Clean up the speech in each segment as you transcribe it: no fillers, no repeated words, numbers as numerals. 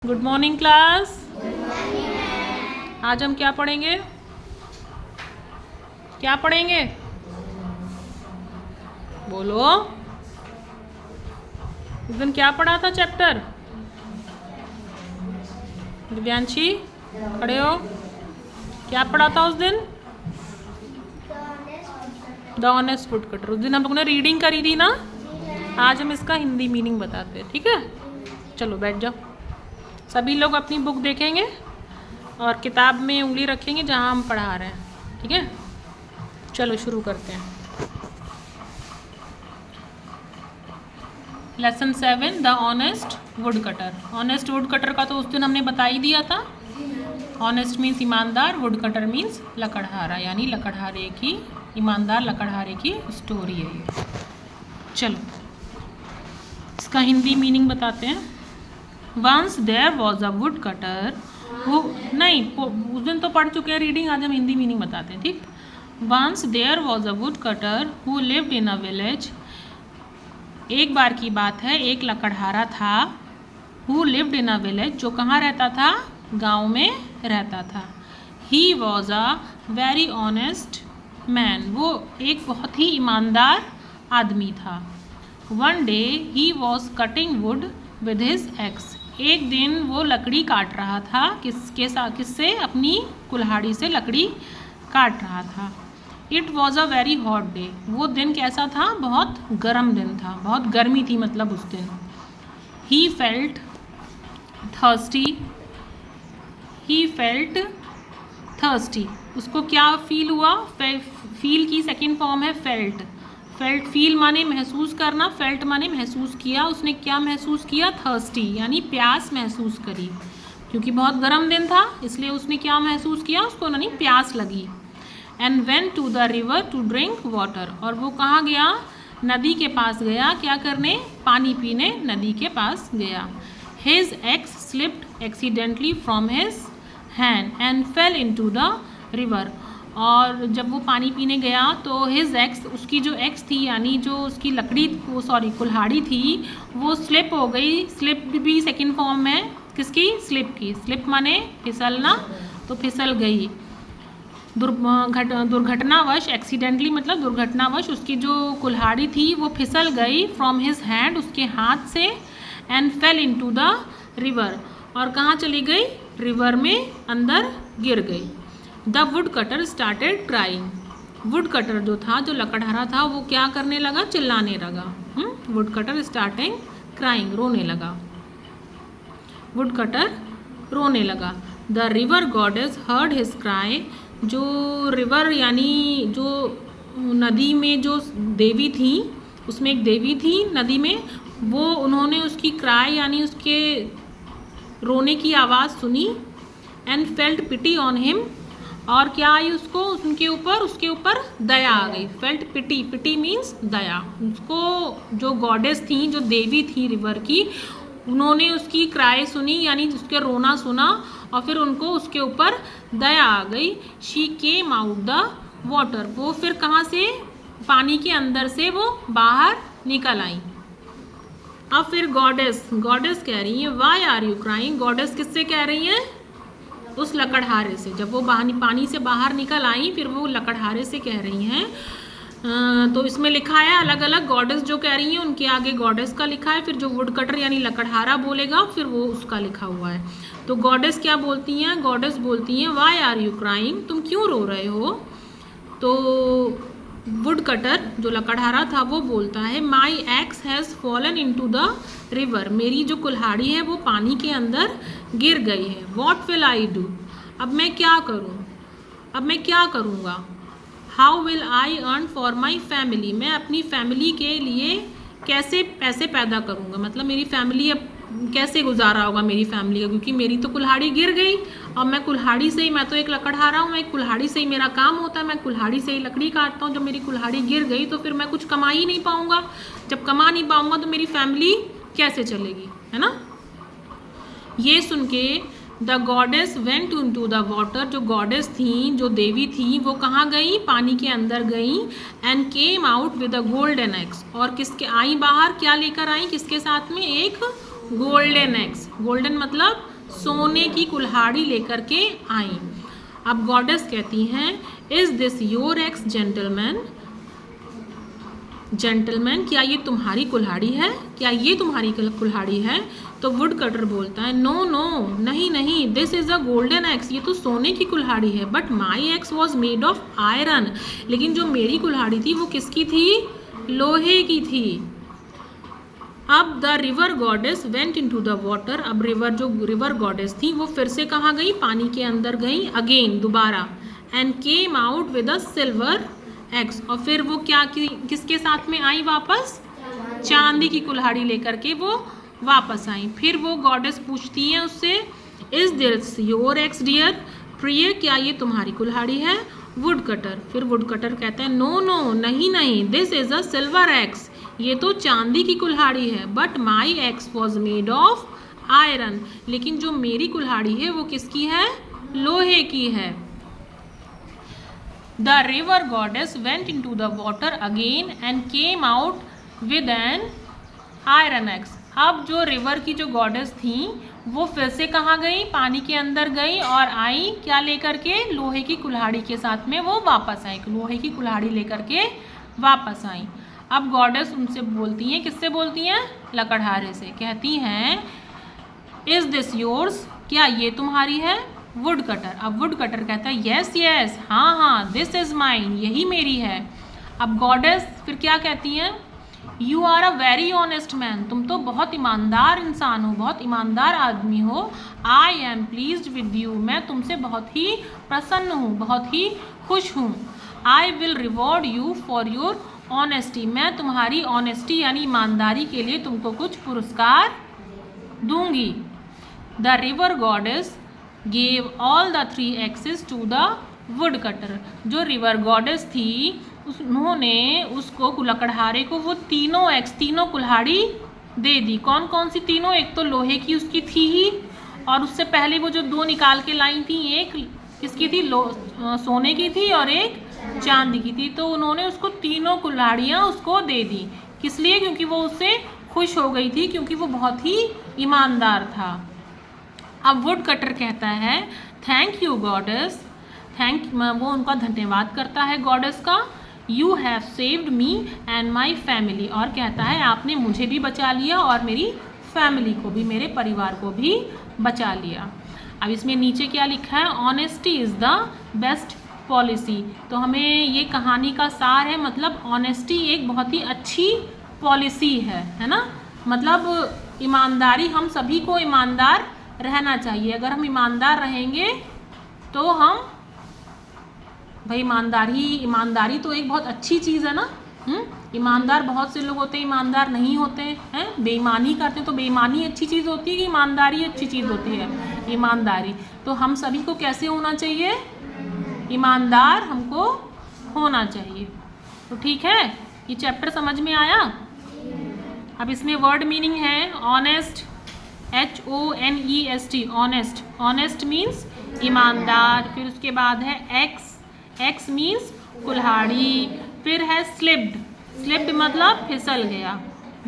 Good morning class. आज हम क्या पढ़ेंगे? क्या पढ़ेंगे? बोलो। उस दिन क्या पढ़ा था चैप्टर? दिव्यांशी खड़े हो। क्या पढ़ा था उस दिन? The honest would cutter. उस दिन हम लोगों ने रीडिंग करी थी ना। आज हम इसका हिंदी मीनिंग बताते हैं, ठीक है? चलो बैठ जाओ। सभी लोग अपनी बुक देखेंगे और किताब में उंगली रखेंगे जहाँ हम पढ़ा रहे हैं, ठीक है? चलो शुरू करते हैं। Lesson 7 the honest would cutter. Honest would cutter का तो उस दिन हमने बता ही दिया था। ऑनेस्ट मीन्स ईमानदार, वुड कटर मीन्स लकड़हारा, यानी लकड़हारे की, ईमानदार लकड़हारे की स्टोरी है ये। चलो इसका हिंदी मीनिंग बताते हैं। Once there was a woodcutter who, नहीं उस दिन तो पढ़ चुके हैं रीडिंग, आज हम हिंदी मीनिंग बताते हैं, ठीक? Once there was a woodcutter who lived in a village. एक बार की बात है, एक लकड़हारा था। Who lived in a village, जो कहाँ रहता था? गाँव में रहता था। He was a very honest man, वो एक बहुत ही ईमानदार आदमी था। One day he was cutting wood with his axe. एक दिन वो लकड़ी काट रहा था। किसके साथ? किससे? अपनी कुल्हाड़ी से लकड़ी काट रहा था। It was a very hot day. वो दिन कैसा था? बहुत गर्म दिन था, बहुत गर्मी थी मतलब उस दिन। He felt thirsty. He felt thirsty, उसको क्या फील हुआ? फील की सेकेंड फॉर्म है फेल्ट। फेल्ट, फील माने महसूस करना, फेल्ट माने महसूस किया। उसने क्या महसूस किया? थर्स्टी, यानी प्यास महसूस करी। क्योंकि बहुत गर्म दिन था इसलिए उसने क्या महसूस किया? उसको यानी प्यास लगी। And went to the river to drink water, और वो कहाँ गया? नदी के पास गया। क्या करने? पानी पीने नदी के पास गया। His ex slipped accidentally from his hand and fail into the river. और जब वो पानी पीने गया तो हिज एक्स, उसकी जो एक्स थी यानी जो उसकी लकड़ी, वो सॉरी कुल्हाड़ी थी, वो स्लिप हो गई। स्लिप भी सेकंड फॉर्म में किसकी? स्लिप की। स्लिप माने फिसलना, तो फिसल गई। दुर्घटनावश, एक्सीडेंटली मतलब दुर्घटनावश, उसकी जो कुल्हाड़ी थी वो फिसल गई फ्रॉम हिज हैंड, उसके हाथ से। And fail into the river, और कहाँ चली गई? रिवर में अंदर गिर गई। The wood cutter started crying. Would cutter जो था, जो लकड़हारा था, वो क्या करने लगा? चिल्लाने लगा। वुड कटर स्टार्टिंग क्राइंग, रोने लगा। वुड कटर रोने लगा। The river goddess heard his cry. जो रिवर यानी जो नदी में जो देवी थी, उसमें एक देवी थी नदी में, वो उन्होंने उसकी क्राई यानी उसके रोने की आवाज़ सुनी। And felt pity on him, और क्या आई उसको? उनके ऊपर, उसके ऊपर दया आ गई। फेल्ट पिटी, पिटी मीन्स दया। उसको जो गॉडेस थी, जो देवी थी रिवर की, उन्होंने उसकी क्राई सुनी यानी उसके रोना सुना, और फिर उनको उसके ऊपर दया आ गई। She came out the water, वो फिर कहाँ से? पानी के अंदर से वो बाहर निकल आई। अब फिर गॉडेस, गॉडेस कह रही है why are you crying. Goddess किससे कह रही हैं? उस लकड़हारे से। जब वो पानी से बाहर निकल आई, फिर वो लकड़हारे से कह रही हैं। तो इसमें लिखा है अलग अलग गॉडेस जो कह रही हैं, उनके आगे गॉडेस का लिखा है, फिर जो वुड कटर यानी लकड़हारा बोलेगा फिर वो उसका लिखा हुआ है। तो गॉडेस क्या बोलती हैं? गॉडेस बोलती हैं वाई आर यू क्राइंग, तुम क्यों रो रहे हो? तो वुड कटर जो लकड़हारा था वो बोलता है my ex has fallen into the river, मेरी जो कुल्हाड़ी है वो पानी के अंदर गिर गई है। वॉट विल आई डू, अब मैं क्या करूँ? अब मैं क्या करूँगा? How will I earn for my family, मैं अपनी फैमिली के लिए कैसे पैसे पैदा करूँगा? मतलब मेरी फैमिली अब कैसे गुजारा होगा मेरी फैमिली का, क्योंकि मेरी तो कुल्हाड़ी गिर गई। अब मैं कुल्हाड़ी से ही, मैं तो एक लकड़हारा हूँ, मैं कुल्हाड़ी से ही मेरा काम होता है, मैं कुल्हाड़ी से ही लकड़ी काटता हूँ। जब मेरी कुल्हाड़ी गिर गई तो फिर मैं कुछ कमा ही नहीं पाऊँगा। जब कमा नहीं पाऊँगा तो मेरी फैमिली कैसे चलेगी, है ना? ये सुन के the goddess went into the water, जो गॉडेस थी, जो देवी थी, वो कहाँ गई? पानी के अंदर गई। And came out with a golden x, और किसके आई बाहर? क्या लेकर आई? किसके साथ में? एक गोल्डन एक्स। गोल्डन मतलब सोने की कुल्हाड़ी लेकर के आई। अब गॉडेस कहती हैं, is this your x gentleman? Gentleman, क्या ये तुम्हारी कुल्हाड़ी है? क्या ये तुम्हारी कुल्हाड़ी है? तो वुड कटर बोलता है, नो नो, नहीं नहीं, this is a golden x, ये तो सोने की कुल्हाड़ी है। But my axe was made of iron, लेकिन जो मेरी कुल्हाड़ी थी वो किसकी थी? लोहे की थी। अब the river goddess went into the water, अब जो रिवर गॉडेस थी वो फिर से कहाँ गई? पानी के अंदर गई, अगेन, दोबारा, and came out with a silver x, और फिर वो क्या किसके साथ में आई वापस? चांदी की कुल्हाड़ी लेकर के वो वापस आई। फिर वो गॉडेस पूछती है उससे, is this your axe dear? प्रिय, क्या ये तुम्हारी कुल्हाड़ी है? वुड कटर, फिर वुड कटर कहता है, नो नो, नहीं नहीं, this is a silver axe, ये तो चांदी की कुल्हाड़ी है। But my axe was made of iron, लेकिन जो मेरी कुल्हाड़ी है वो किसकी है? लोहे की है। The river goddess went into the water again and came out with an iron axe. अब जो रिवर की जो गॉडेस थी वो फिर से कहाँ गई? पानी के अंदर गई और आई क्या लेकर के? लोहे की कुल्हाड़ी के साथ में वो वापस आई, लोहे की कुल्हाड़ी लेकर के वापस आई। अब गॉडेस उनसे बोलती हैं, किससे बोलती हैं? लकड़हारे से। कहती हैं, इज दिस योर्स? क्या ये तुम्हारी है? वुड कटर, अब वुड कटर कहता है, यस यस, हाँ हाँ, दिस इज माइन, यही मेरी है। अब गॉडेस फिर क्या कहती हैं? You are a very honest man, तुम तो बहुत ईमानदार इंसान हो, बहुत ईमानदार आदमी हो। I am pleased with you, मैं तुमसे बहुत ही प्रसन्न हूँ, बहुत ही खुश हूँ। I will reward you for your honesty, मैं तुम्हारी ऑनेस्टी यानी ईमानदारी के लिए तुमको कुछ पुरस्कार दूंगी। The river goddess gave all the 3 axes to the woodcutter, जो रिवर गॉडेस थी उन्होंने उसको लकड़हारे को वो तीनों एक्स, तीनों कुल्हाड़ी दे दी। कौन कौन सी तीनों? एक तो लोहे की उसकी थी ही, और उससे पहले वो जो 2 निकाल के लाई थी, एक किसकी थी? सोने की थी और एक चांदी की थी। तो उन्होंने उसको तीनों कुल्हाड़ियाँ उसको दे दी। किस लिए? क्योंकि वो उससे खुश हो गई थी, क्योंकि वो बहुत ही ईमानदार था। अब वुड कटर कहता है, थैंक यू गॉडेस, वो उनका धन्यवाद करता है गॉडेस का। You have saved me and my family, और कहता है आपने मुझे भी बचा लिया और मेरी फैमिली को भी, मेरे परिवार को भी बचा लिया। अब इसमें नीचे क्या लिखा है? Honesty is the best policy. तो हमें ये कहानी का सार है, मतलब ऑनेस्टी एक बहुत ही अच्छी पॉलिसी है ना। मतलब ईमानदारी, हम सभी को ईमानदार रहना चाहिए। अगर हम ईमानदार रहेंगे तो हम, भाई ईमानदारी तो एक बहुत अच्छी चीज़ है ना। ईमानदार बहुत से लोग होते हैं, ईमानदार नहीं होते हैं, बेईमानी करते हैं। तो बेईमानी अच्छी चीज़ होती है कि ईमानदारी अच्छी चीज़ होती है? ईमानदारी। तो हम सभी को कैसे होना चाहिए? ईमानदार हमको होना चाहिए। तो ठीक है, ये चैप्टर समझ में आया। अब इसमें वर्ड मीनिंग है honest, HONEST, honest. Honest means ईमानदार। फिर उसके बाद है एक्स मीन्स कुल्हाड़ी। फिर है स्लिप्ड मतलब फिसल गया।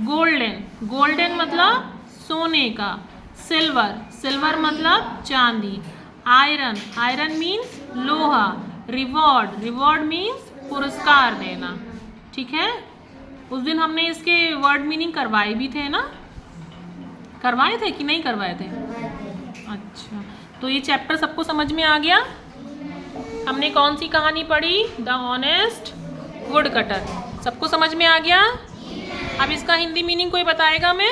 गोल्डन मतलब सोने का। सिल्वर मतलब चांदी। आयरन मीन्स लोहा। रिवॉर्ड मीन्स पुरस्कार देना। ठीक है, उस दिन हमने इसके वर्ड मीनिंग करवाए भी थे ना, करवाए थे कि नहीं करवाए थे? अच्छा, तो ये चैप्टर सबको समझ में आ गया। हमने कौन सी कहानी पढ़ी? The honest would cutter. सबको समझ में आ गया। अब इसका हिंदी मीनिंग कोई बताएगा? मैं